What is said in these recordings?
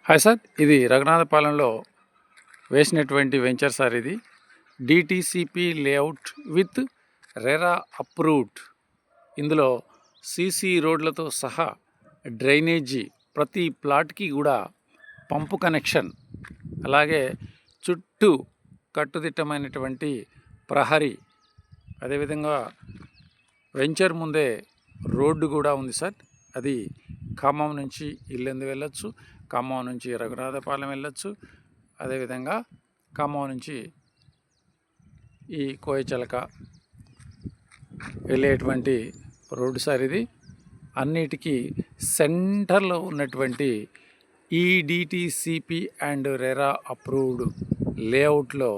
Hi sir, ఇది రఘునాథపాలెంలో వేసినటువంటి venture sir. ఇది DTCP layout with RERA approved. ఇందులో సీసీ రోడ్లతో సహా డ్రైనేజీ, ప్రతి ప్లాట్కి కూడా పంపు కనెక్షన్, అలాగే చుట్టూ కట్టుదిట్టమైనటువంటి ప్రహరీ, అదేవిధంగా వెంచర్ ముందే రోడ్డు కూడా ఉంది సార్. అది ఖమ్మం నుంచి ఇల్లెందు వెళ్ళొచ్చు, ఖమ్మం నుంచి రఘునాథపాలెం వెళ్ళొచ్చు, అదేవిధంగా ఖమ్మం నుంచి ఈ కోయచలక వెళ్ళేటువంటి రోడ్డు సార్. ఇది అన్నిటికీ సెంటర్లో ఉన్నటువంటి ఈ డిటిసిపి అండ్ రెరా అప్రూవ్డ్ లేఅవుట్లో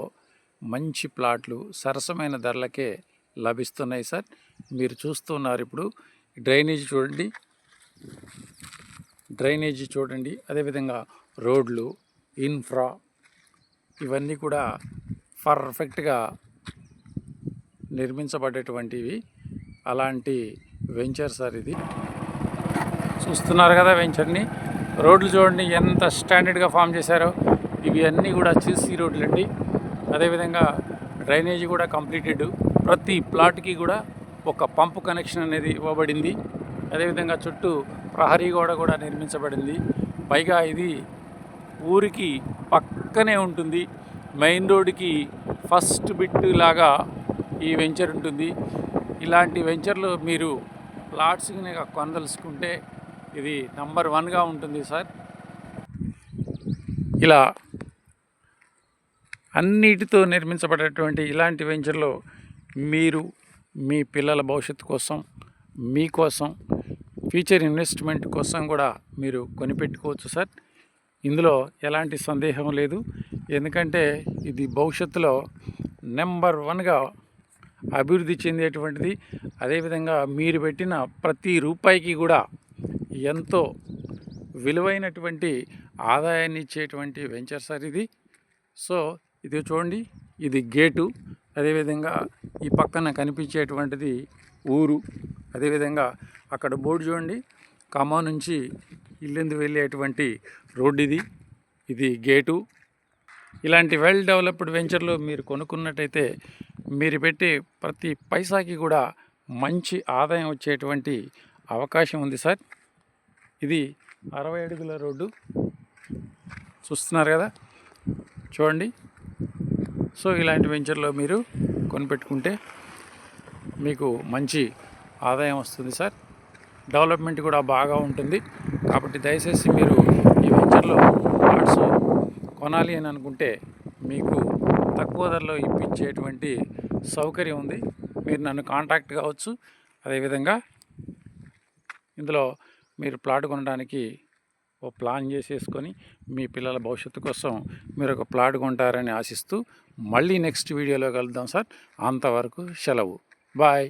మంచి ప్లాట్లు సరసమైన ధరలకే లభిస్తున్నాయి సార్. మీరు చూస్తున్నారు. ఇప్పుడు డ్రైనేజీ చూడండి, అదేవిధంగా రోడ్లు, ఇన్ఫ్రా, ఇవన్నీ కూడా పర్ఫెక్ట్గా నిర్మించబడేటువంటివి. అలాంటి వెంచర్ సార్ ఇది. చూస్తున్నారు కదా వెంచర్ని. రోడ్లు చూడండి ఎంత స్టాండర్డ్గా ఫామ్ చేశారో. ఇవి అన్నీ కూడా సీసీ రోడ్లు అండి. అదేవిధంగా డ్రైనేజీ కూడా కంప్లీటెడ్. ప్రతి ప్లాట్కి కూడా ఒక పంపు కనెక్షన్ అనేది ఇవ్వబడింది. అదేవిధంగా చుట్టూ ప్రహరీ గోడ కూడా నిర్మించబడింది. పైగా ఇది ఊరికి పక్కనే ఉంటుంది. మెయిన్ రోడ్డుకి ఫస్ట్ బిట్ లాగా ఈ వెంచర్ ఉంటుంది. ఇలాంటి వెంచర్లు మీరు ప్లాట్స్ని కొనదలుచుకుంటే ఇది నంబర్ 1గా ఉంటుంది సార్. ఇలా అన్నిటితో నిర్మించబడేటువంటి ఇలాంటి వెంచర్లో మీరు మీ పిల్లల భవిష్యత్తు కోసం, మీకోసం, ఫ్యూచర్ ఇన్వెస్ట్మెంట్ కోసం కూడా మీరు కొనిపెట్టుకోవచ్చు సార్. ఇందులో ఎలాంటి సందేహం లేదు. ఎందుకంటే ఇది భవిష్యత్తులో నెంబర్ 1గా అభివృద్ధి చెందేటువంటిది. అదేవిధంగా మీరు పెట్టిన ప్రతి రూపాయికి కూడా ఎంతో విలువైనటువంటి ఆదాయాన్ని ఇచ్చేటువంటి వెంచర్ సార్ ఇది. సో ఇది చూడండి, ఇది గేటు, అదేవిధంగా ఈ పక్కన కనిపించేటువంటిది ఊరు, అదేవిధంగా అక్కడ బోర్డు చూడండి, ఖమ్మం నుంచి ఇల్లెందు వెళ్ళేటువంటి రోడ్డు ఇది. ఇది గేటు. ఇలాంటి వెల్ డెవలప్డ్ వెంచర్లు మీరు కొనుక్కున్నట్టయితే మీరు పెట్టే ప్రతి పైసాకి కూడా మంచి ఆదాయం వచ్చేటువంటి అవకాశం ఉంది సార్. ఇది 60 అడుగుల రోడ్డు చూస్తున్నారు కదా, చూడండి. సో ఇలాంటి వెంచర్లో మీరు కొనిపెట్టుకుంటే మీకు మంచి ఆదాయం వస్తుంది సార్. డెవలప్మెంట్ కూడా బాగా ఉంటుంది. కాబట్టి దయచేసి మీరు ఈ వెంచర్లో ప్లాట్స్ కొనాలి అని అనుకుంటే మీకు తక్కువ ధరలో ఇప్పించేటువంటి సౌకర్యం ఉంది. మీరు నన్ను కాంటాక్ట్ కావచ్చు. అదేవిధంగా ఇందులో మీరు ప్లాట్ కొనడానికి ఓ ప్లాన్ చేసేసుకొని మీ పిల్లల భవిష్యత్తు కోసం మీరు ఒక ప్లాట్ కొంటారని ఆశిస్తూ మళ్ళీ నెక్స్ట్ వీడియోలో కలుద్దాం సార్. అంతవరకు సెలవు. బాయ్.